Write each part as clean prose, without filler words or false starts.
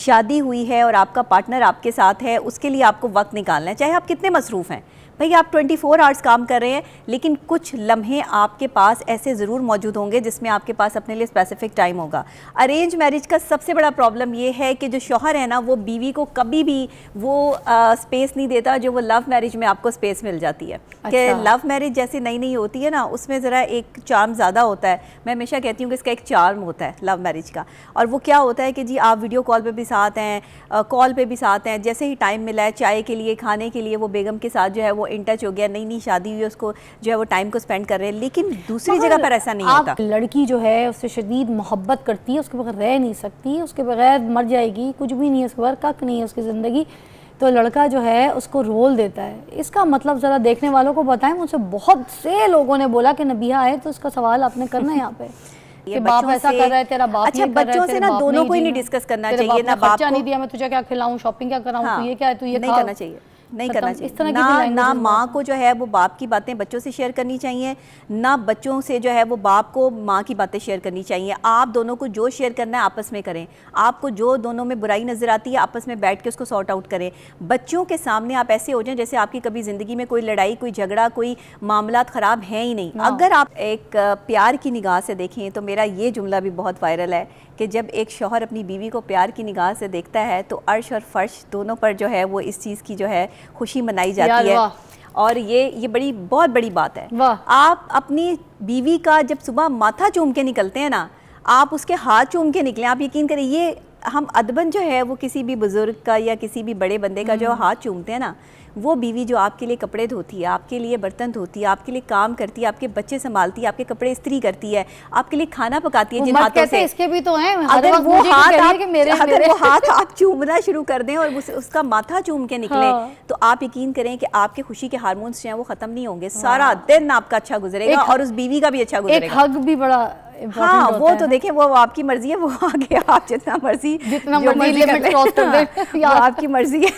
शादी हुई है और आपका पार्टनर आपके साथ है, उसके लिए आपको वक्त निकालना है, चाहे आप कितने मसरूफ़ हैं। भाई आप 24 आवर्स काम कर रहे हैं, लेकिन कुछ लम्हे आपके पास ऐसे ज़रूर मौजूद होंगे जिसमें आपके पास अपने लिए स्पेसिफिक टाइम होगा। अरेंज मैरिज का सबसे बड़ा प्रॉब्लम ये है कि जो शौहर है ना, वो बीवी को कभी भी वो स्पेस नहीं देता जो वो लव मैरिज में आपको स्पेस मिल जाती है। कि लव मैरिज जैसे नई नई होती है ना, उसमें ज़रा एक चार्म ज़्यादा होता है। मैं हमेशा कहती हूँ कि इसका एक चार्म होता है लव मैरिज का, और वो क्या होता है कि जी आप वीडियो कॉल पे भी साथ हैं, कॉल पे भी साथ हैं, जैसे ही टाइम मिला है चाय के लिए, खाने के लिए, वो बेगम के साथ जो है वो इन टच हो गया, नई नई शादी हुई है, उसको जो है वो टाइम को स्पेंड कर रहे हैं। लेकिन दूसरी जगह पर ऐसा नहीं होता। लड़की जो है उससे शदीद मोहब्बत करती है, उसके बगैर रह नहीं सकती, उसके बगैर मर जाएगी, कुछ भी नहीं है उसके बगैर, कक नहीं है उसकी ज़िंदगी। तो लड़का जो है उसको रोल देता है। इसका मतलब ज़रा देखने वालों को बताएं। मुझसे बहुत से लोगों ने बोला कि नबिया आए तो इसका सवाल आपने करना है यहाँ पे ये बाप ऐसा कर रहा है, तेरा बाप अच्छा, बच्चों से ना दोनों को ही नहीं डिस्कस करना चाहिए। ना बाप नहीं दिया, मैं तुझे क्या खिलाऊं, शॉपिंग क्या कराऊं, तू ये क्या है, तू ये नहीं करना चाहिए, नहीं करना चाहिए। ना माँ को जो है वो बाप की बातें बच्चों से शेयर करनी चाहिए, ना बच्चों से जो है वो बाप को माँ की बातें शेयर करनी चाहिए। आप दोनों को जो शेयर करना है आपस में करें। आपको जो दोनों में बुराई नज़र आती है आपस में बैठ के उसको सॉर्ट आउट करें। बच्चों के सामने आप ऐसे हो जाएं जैसे आपकी कभी ज़िंदगी में कोई लड़ाई, कोई झगड़ा, कोई मामलात ख़राब हैं ही नहीं। अगर आप एक प्यार की निगाह से देखें तो मेरा ये जुमला भी बहुत वायरल है कि जब एक शौहर अपनी बीवी को प्यार की निगाह से देखता है तो अर्श और फर्श दोनों पर जो है वो इस चीज़ की जो है खुशी मनाई जाती है। और ये बहुत बड़ी बात है। आप अपनी बीवी का जब सुबह माथा चूम के निकलते हैं ना, आप उसके हाथ चूम के निकलें। आप यकीन करें, ये हम अदबन जो है वो किसी भी बुजुर्ग का या किसी भी बड़े बंदे का जो हाथ चूमते हैं ना, वो बीवी जो आपके लिए कपड़े धोती है, आपके लिए बर्तन धोती है, आपके लिए काम करती है, आपके बच्चे संभालती है, आपके कपड़े इस्त्री करती है, आपके लिए खाना पकाती है जिन हाथों से। इसके भी तो हैं, अगर वो हाथ आप चूमना शुरू कर दें और उसका माथा चूम के निकले, तो आप यकीन करें कि आपके खुशी के हार्मोन्स जो हैं वो खत्म नहीं होंगे। सारा दिन आपका अच्छा गुजरेगा और उस बीवी का भी अच्छा गुजरेगा। एक हग भी बड़ा हाँ, वो तो देखें, वो आपकी मर्जी है, वो आगे आप जितना मर्जी आपकी मर्जी है।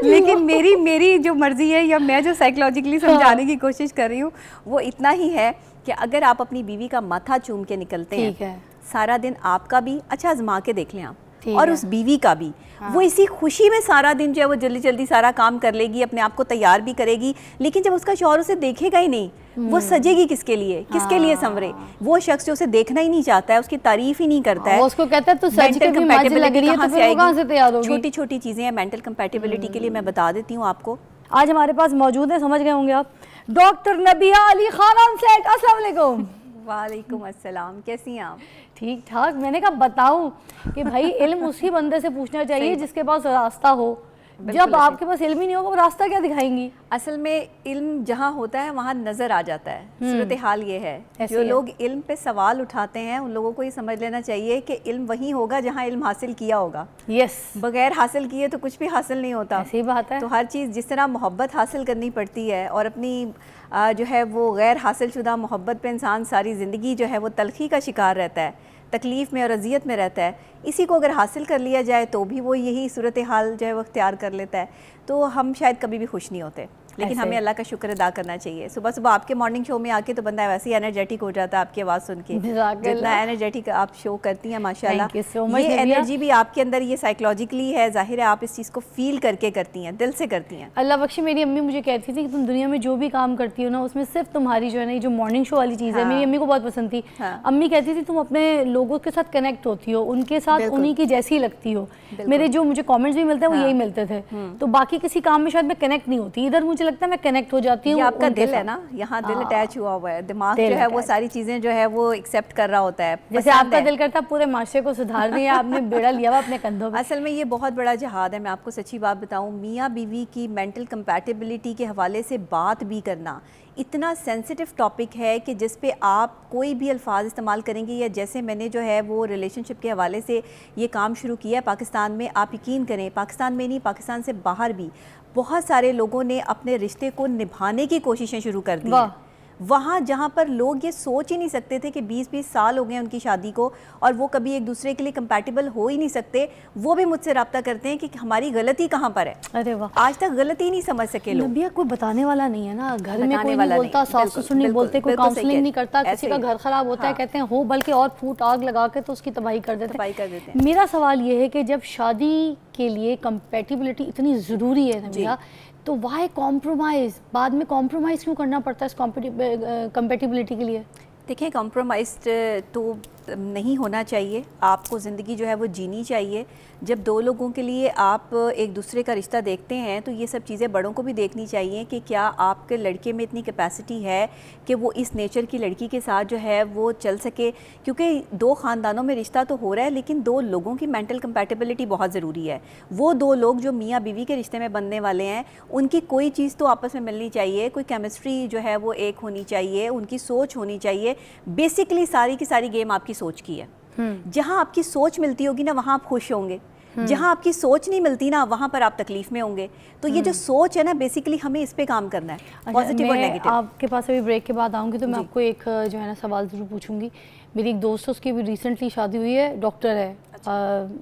लेकिन मेरी जो मर्जी है या मैं जो साइकोलॉजिकली समझाने की कोशिश कर रही हूँ वो इतना ही है कि अगर आप अपनी बीवी का माथा चूम के निकलते हैं, सारा दिन आपका भी अच्छा आजमा के देख लें आप, और उस बीवी का भी। वो इसी खुशी में सारा दिन जो है वो जल्दी जल्दी सारा काम कर लेगी, अपने आप को तैयार भी करेगी, लेकिन जब उसका शौहर उसे देखेगा ही नहीं, वो सजेगी किसके लिए, किसके लिए संवरे? वो शख्स जो उसे देखना ही नहीं चाहता है, उसकी तारीफ ही नहीं करता है, उसको कहता है तू सज के भी मजे लग रही है, तो फिर वो कहां से तैयार होगी? छोटी छोटी चीजें हैं मेंटल कंपैटिबिलिटी के लिए। मैं बता देती हूँ आपको, आज हमारे पास मौजूद है, समझ गए होंगे आप, डॉक्टर नबिया अली खान सेठ। अस्सलाम वालेकुम। वालेकुम अस्सलाम, कैसी हैं आप? ठीक ठाक। मैंने कहा बताऊं कि भाई इल्म उसी बंदे से पूछना चाहिए जिसके पास रास्ता हो। जब आपके पास इल्म ही नहीं होगा, वो रास्ता क्या दिखाएंगी? असल में इल्म जहाँ होता है वहाँ नज़र आ जाता है। सूरत हाल ये है, जो लोग इल्म पे सवाल उठाते हैं उन लोगों को ये समझ लेना चाहिए कि इल्म वहीं होगा जहाँ इल्म हासिल किया होगा। बगैर हासिल किए तो कुछ भी हासिल नहीं होता। ऐसी बात है। तो हर चीज़ जिस तरह मोहब्बत हासिल करनी पड़ती है, और अपनी जो है वो गैर हासिल शुदा मोहब्बत पे इंसान सारी ज़िंदगी जो है वो तलखी का शिकार रहता है, तकलीफ़ में और अजियत में रहता है। इसी को अगर हासिल कर लिया जाए तो भी वो यही सूरत हाल जो है वो अख्तियार कर लेता है, तो हम शायद कभी भी खुश नहीं होते। लेकिन हमें अल्लाह का शुक्र अदा करना चाहिए। सुबह सुबह आपके मॉर्निंग शो में आके तो बंदा वैसे ही एनर्जेटिक हो जाता है आपकी आवाज़ सुन के, जितना एनर्जेटिक आप शो करती हैं माशाल्लाह। ये एनर्जी भी आपके अंदर ये साइकोलॉजिकली है, जाहिर है आप इस चीज़ को फील करके करती हैं, दिल से करती हैं। अल्लाह बख्शे, मेरी अम्मी मुझे कहती थी कि तुम दुनिया में जो भी काम करती हो ना, उसमें सिर्फ तुम्हारी जो है ना जो मॉर्निंग शो वाली चीज़ है, मेरी अम्मी को बहुत पसंद थी। अम्मी कहती थी तुम अपने लोगों के साथ कनेक्ट होती हो, उनके साथ उन्हीं की जैसी लगती हो। मेरे जो मुझे कमेंट्स भी मिलते हैं वो यही मिलते थे। तो बाकी किसी काम में शायद मैं कनेक्ट नहीं होती, इधर मुझे लगता है मैं कनेक्ट हो जाती हूँ। आपका दिल है ना, यहाँ दिल अटैच हुआ हुआ है, दिमाग जो है वो सारी चीजें जो है वो एक्सेप्ट कर रहा होता है। जैसे आपका दिल करता है पूरे माशरे को सुधार दिया, आपने बेड़ा लिया हुआ अपने कंधों पे। असल में ये बहुत बड़ा जिहाद है। मैं आपको सच्ची बात बताऊँ, मियाँ बीवी की मेंटल कंपैटिबिलिटी के हवाले से बात भी करना इतना सेंसिटिव टॉपिक है कि जिस पे आप कोई भी अल्फाज इस्तेमाल करेंगे, या जैसे मैंने जो है वो रिलेशनशिप के हवाले से ये काम शुरू किया है पाकिस्तान में, आप यकीन करें पाकिस्तान में नहीं, पाकिस्तान से बाहर भी बहुत सारे लोगों ने अपने रिश्ते को निभाने की कोशिशें शुरू कर दी हैं। वहाँ जहाँ पर लोग ये सोच ही नहीं सकते थे कि 20-20 साल हो गए उनकी शादी को और वो कभी एक दूसरे के लिए कंपैटिबल हो ही नहीं सकते, वो भी मुझसे रब्ता करते हैं कि हमारी गलती कहाँ पर है। अरे वाह, आज तक गलती ही नहीं समझ सके लोग। नबिया कोई बताने वाला नहीं है ना, घर में कोई नहीं बोलता, सास ससुर नहीं बोलते, कोई काउंसलिंग नहीं करता, किसी का घर खराब होता है कहते हैं हो, बल्कि और फूट आग लगा के तो उसकी तबाही कर देते हैं। मेरा सवाल ये है कि जब शादी के लिए कंपैटिबिलिटी इतनी ज़रूरी है नबिया, तो वाई कॉम्प्रोमाइज़, बाद में कॉम्प्रोमाइज़ क्यों करना पड़ता है इस कंपैटिबिलिटी के लिए? देखिए, कॉम्प्रोमाइज़ तो नहीं होना चाहिए, आपको ज़िंदगी जो है वो जीनी चाहिए। जब दो लोगों के लिए आप एक दूसरे का रिश्ता देखते हैं तो ये सब चीज़ें बड़ों को भी देखनी चाहिए कि क्या आपके लड़के में इतनी कैपेसिटी है कि वो इस नेचर की लड़की के साथ जो है वो चल सके, क्योंकि दो ख़ानदानों में रिश्ता तो हो रहा है लेकिन दो लोगों की मेंटल कंपैटिबिलिटी बहुत ज़रूरी है। वो दो लोग जो मियाँ बीवी के रिश्ते में बनने वाले हैं उनकी कोई चीज़ तो आपस में मिलनी चाहिए, कोई केमिस्ट्री जो है वो एक होनी चाहिए, उनकी सोच होनी चाहिए। बेसिकली सारी की सारी गेम आपकी सोच की है। जहां आपकी सोच मिलती होगी ना वहां आप खुश होंगे, जहां आपकी सोच नहीं मिलती ना वहां पर आप तकलीफ में होंगे। तो ये जो सोच है ना, बेसिकली हमें इस पे काम करना है, पॉजिटिव और नेगेटिव। आपके पास अभी ब्रेक के बाद आऊँगी तो मैं आपको एक जो है ना सवाल ज़रूर पूछूंगी। मेरी एक दोस्त है, उसकी भी रिसेंटली शादी हुई है, डॉक्टर है।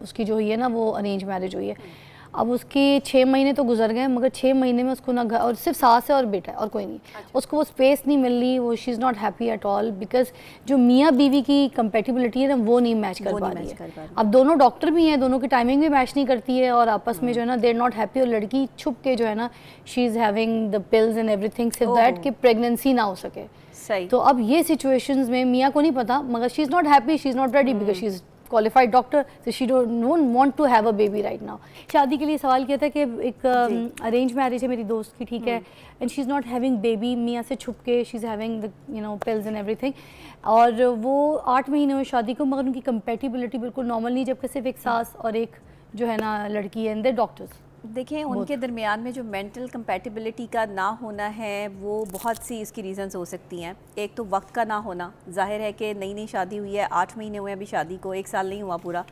उसकी जो हुई है ना वो अरेंज मैरिज हुई है। अब उसके 6 महीने तो गुजर गए, मगर 6 महीने में उसको ना घर, और सिर्फ सास है और बेटा है और कोई नहीं। उसको वो स्पेस नहीं मिल रही, वो she is not happy at all, because जो मियाँ बीवी की कंपेटिबिलिटी है ना वो नहीं मैच कर पा रही है। अब दोनों डॉक्टर भी हैं, दोनों की टाइमिंग भी मैच नहीं करती है और आपस में जो है ना दे आर नॉट हैप्पी, और लड़की छुप के जो है ना she is having the pills and everything so that कि प्रेगनेंसी ना हो सके। सही। तो अब ये सिचुएशंस में मियाँ को नहीं पता, मगर she is not happy, she is not ready because she is qualified doctor, so she don't want to have a baby right now। शादी के लिए सवाल किया था कि एक अरेंज मैरिज है मेरी दोस्त की, ठीक है, and she is not having baby, मियाँ से छुप के she is having the pills and everything, और वो 8 महीने हुए शादी को, मगर उनकी कंपेटिबिलिटी बिल्कुल नॉर्मल नहीं, जबकि सिर्फ एक सास और एक जो है ना लड़की है, एंड दे डॉक्टर्स। देखिए, उनके दरमियान में जो मेंटल कंपैटिबिलिटी का ना होना है वो बहुत सी इसकी रीज़न्स हो सकती हैं। एक तो वक्त का ना होना, जाहिर है कि नई नई शादी हुई है, 8 महीने हुए अभी शादी को, 1 साल नहीं हुआ पूरा,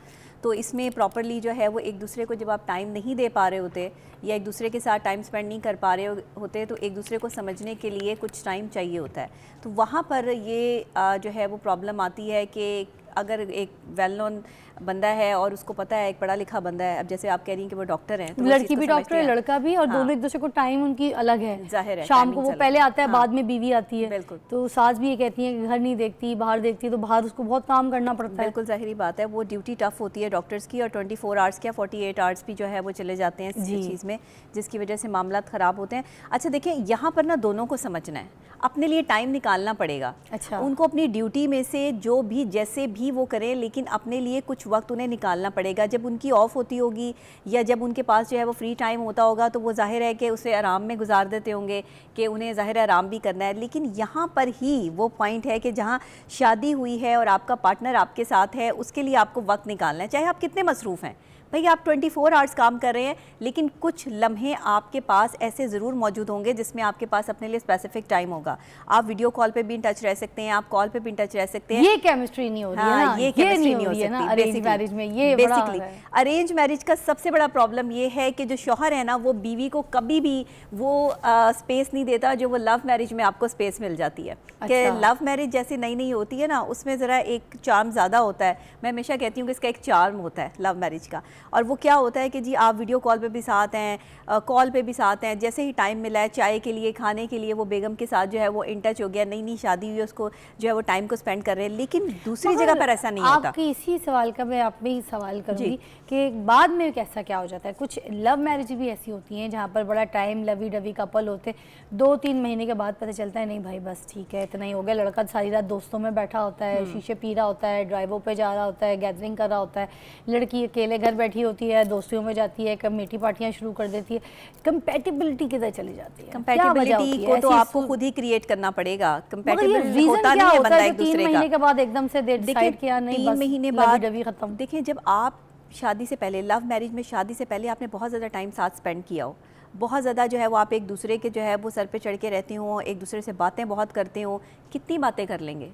तो इसमें प्रॉपरली जो है वो एक दूसरे को जब आप टाइम नहीं दे पा रहे होते या एक दूसरे के साथ टाइम स्पेंड नहीं कर पा रहे होते तो एक दूसरे को समझने के लिए कुछ टाइम चाहिए होता है। तो वहाँ पर ये जो है वो प्रॉब्लम आती है कि अगर एक वेल नोन बंदा है और उसको पता है एक पढ़ा लिखा बंदा है, अब जैसे आप कह रही हैं कि वो डॉक्टर है, तो लड़की भी डॉक्टर है लड़का भी, और दोनों एक दूसरे को टाइम उनकी अलग है, जाहिर है शाम को वो पहले आता है, बाद में बीवी आती है, बिल्कुल। तो सास भी ये कहती है कि घर नहीं देखती, बाहर देखती है, तो बाहर उसको बहुत काम करना पड़ता है। बिल्कुल जाहिर बात है, वो ड्यूटी टफ होती है डॉक्टर्स की, और 24 आवर्स क्या 48 आवर्स भी जो है वो चले जाते हैं इस चीज़ में, जिसकी वजह से मामला ख़राब होते हैं। अच्छा देखिए, यहाँ पर ना दोनों को समझना है, अपने लिए टाइम निकालना पड़ेगा। अच्छा, उनको अपनी ड्यूटी में से जो भी जैसे भी वो करें, लेकिन अपने लिए कुछ वक्त उन्हें निकालना पड़ेगा। जब उनकी ऑफ होती होगी या जब उनके पास जो है वो फ्री टाइम होता होगा तो वो जाहिर है कि उसे आराम में गुजार देते होंगे कि उन्हें जाहिर है आराम भी करना है। लेकिन यहाँ पर ही वो पॉइंट है कि जहाँ शादी हुई है और आपका पार्टनर आपके साथ है, उसके लिए आपको वक्त निकालना है, चाहे आप कितने मसरूफ़ हैं। भाई आप 24 आवर्स काम कर रहे हैं, लेकिन कुछ लम्हे आपके पास ऐसे ज़रूर मौजूद होंगे जिसमें आपके पास अपने लिए स्पेसिफिक टाइम होगा। आप वीडियो कॉल पे भी इन टच रह सकते हैं, आप कॉल पे भी इन टच रह सकते हैं। ये केमिस्ट्री नहीं हो रही है ना, ये केमिस्ट्री नहीं हो सकती सकती अरेंज मैरिज में। ये बेसिकली अरेंज मैरिज का सबसे बड़ा प्रॉब्लम ये है कि जो शौहर है ना वो बीवी को कभी भी वो स्पेस नहीं देता जो वो लव मैरिज में आपको स्पेस मिल जाती है। कि लव मैरिज जैसी नई नई होती है ना, उसमें ज़रा एक चार्म ज़्यादा होता है। मैं हमेशा कहती हूँ कि इसका एक चार्म होता है लव मैरिज का, और वो क्या होता है कि जी आप वीडियो कॉल पे भी साथ हैं, कॉल पे भी साथ हैं, जैसे ही टाइम मिला है चाय के लिए, खाने के लिए, वो बेगम के साथ जो है वो इन टच हो गया, नई नई शादी हुई है, उसको जो है वो टाइम को स्पेंड कर रहे हैं। लेकिन दूसरी जगह पर ऐसा नहीं होता। आपकी इसी सवाल का मैं आप में ही सवाल करूँगी कि बाद में कैसा क्या हो जाता है। कुछ लव मैरिज भी ऐसी होती हैं जहाँ पर बड़ा टाइम लवी डवी कपल होते, 2-3 महीने के बाद पता चलता है नहीं भाई बस ठीक है इतना ही हो गया। लड़का सारी रात दोस्तों में बैठा होता है, शीशे पी रहा होता है, ड्राइवों पे जा रहा होता है, गैदरिंग कर रहा होता है, लड़की अकेले घर बैठी होती है, दोस्तियों में जाती है, कमेटी पार्टियां शुरू कर देती है। कंपैटिबिलिटी किधर चली जाती है? कंपैटिबिलिटी को तो आपको खुद ही क्रिएट करना पड़ेगा। कंपैटिबल होता नहीं है बंदा एक दूसरे का। 3 महीने के बाद एकदम से डिसाइड किया नहीं, 3 महीने बाद खत्म। देखिए, जब आप शादी से पहले, लव मैरिज में शादी से पहले आपने बहुत ज़्यादा टाइम साथ स्पेंड किया हो, बहुत ज़्यादा जो है वो आप एक दूसरे के जो है वो सर पे चढ़ के रहते हो, एक दूसरे से बातें बहुत करते हो, कितनी बातें कर लेंगे?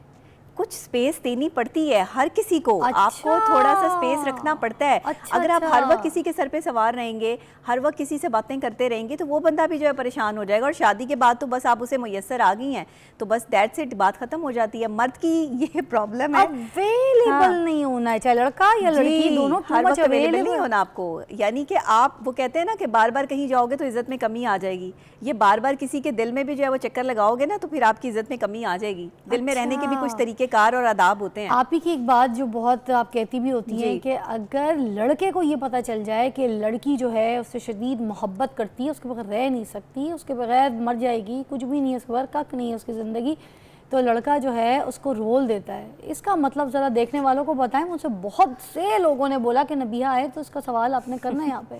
कुछ स्पेस देनी पड़ती है हर किसी को। आपको थोड़ा सा स्पेस रखना पड़ता है। अगर आप हर वक्त किसी के सर पे सवार रहेंगे, हर वक्त किसी से बातें करते रहेंगे, तो वो बंदा भी जो है परेशान हो जाएगा। और शादी के बाद तो बस आप उसे मुयस्सर आ गई हैं तो बस दैट्स इट, बात खत्म हो जाती है। मर्द की ये प्रॉब्लम है, अवेलेबल नहीं होना है, चाहे लड़का या लड़की दोनों, हर वक्त अवेलेबल नहीं होना आपको। यानी कि आप, वो कहते हैं ना कि बार बार कहीं जाओगे तो इज्जत में कमी आ जाएगी। ये बार बार किसी के दिल में भी जो है वो चक्कर लगाओगे ना, तो फिर आपकी इज्जत में कमी आ जाएगी। दिल में रहने के भी कुछ तरीकेकार और आदाब होते हैं। आप ही की एक बात जो बहुत आप कहती भी होती है कि अगर लड़के को ये पता चल जाए कि लड़की जो है उससे शदीद मोहब्बत करती है, उसके बगैर रह नहीं सकती, उसके बगैर मर जाएगी, कुछ भी नहीं है उसके बगैर, कक नहीं है उसकी ज़िंदगी, तो लड़का जो है उसको रोल देता है। इसका मतलब ज़रा देखने वालों को बताएं। मुझसे बहुत से लोगों ने बोला कि नबिया आए तो इसका सवाल आपने करना है यहाँ पे।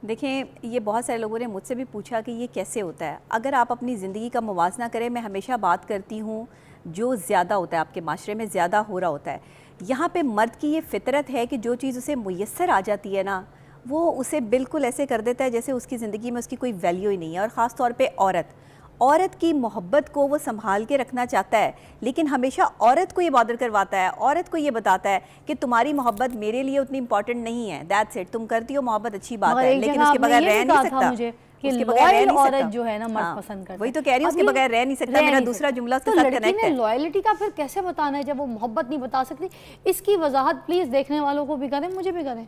देखें, ये बहुत सारे लोगों ने मुझसे भी पूछा कि ये कैसे होता है। अगर आप अपनी ज़िंदगी का मुवाजना करें, मैं हमेशा बात करती हूँ जो ज़्यादा होता है आपके माशरे में ज़्यादा हो रहा होता है, यहाँ पे मर्द की ये फितरत है कि जो चीज़ उसे मुयस्सर आ जाती है ना, वो उसे बिल्कुल ऐसे कर देता है जैसे उसकी ज़िंदगी में उसकी कोई वैल्यू ही नहीं है। और ख़ास तौर पे औरत की मोहब्बत को वो संभाल के रखना चाहता है, लेकिन हमेशा औरत को ये बॉदर करवाता है, औरत को ये बताता है कि तुम्हारी मोहब्बत मेरे लिए उतनी इंपॉर्टेंट नहीं है, दैट्स इट, तुम करती हो मोहब्बत अच्छी बात है, लेकिन उसके बगैर रह नहीं सकता। उसके बगैर रह नहीं सकता। जो है ना मर्द पसंद करता है, वही तो कह रही हूँ, उसके बगैर रह नहीं सकता। मेरा दूसरा जुमला उसके साथ कनेक्ट है। लॉयल्टी का फिर कैसे बताना है जब वो मोहब्बत नहीं बता सकती? इसकी वजाहत प्लीज देखने वालों को भी करें, मुझे भी करें।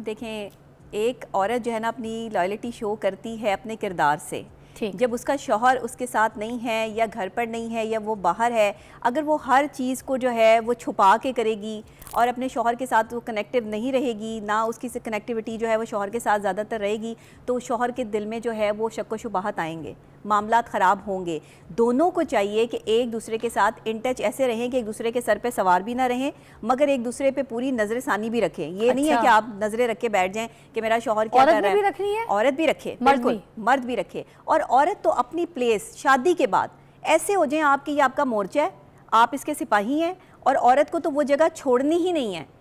देखें, एक औरत जो है ना अपनी लॉयल्टी शो करती है अपने किरदार से। जब उसका शौहर उसके साथ नहीं है, या घर पर नहीं है, या वो बाहर है, अगर वो हर चीज़ को जो है वो छुपा के करेगी और अपने शौहर के साथ वो कनेक्टिव नहीं रहेगी, ना उसकी से कनेक्टिविटी जो है वो शौहर के साथ ज़्यादातर रहेगी, तो शौहर के दिल में जो है वो शक व शुबहात आएंगे, मामलात ख़राब होंगे। दोनों को चाहिए कि एक दूसरे के साथ इन टच ऐसे रहें कि एक दूसरे के सर पे सवार भी ना रहें, मगर एक दूसरे पे पूरी नज़र सानी भी रखें। ये नहीं है कि आप नज़रें रख के बैठ जाएं कि मेरा शौहर क्या कर रहा है। रखनी है, औरत भी रखे, बिल्कुल मर्द भी रखे। और औरत तो अपनी प्लेस शादी के बाद ऐसे हो जाए आपकी, ये आपका मोर्चा है, आप इसके सिपाही हैं, और औरत को तो वो जगह छोड़नी ही नहीं है।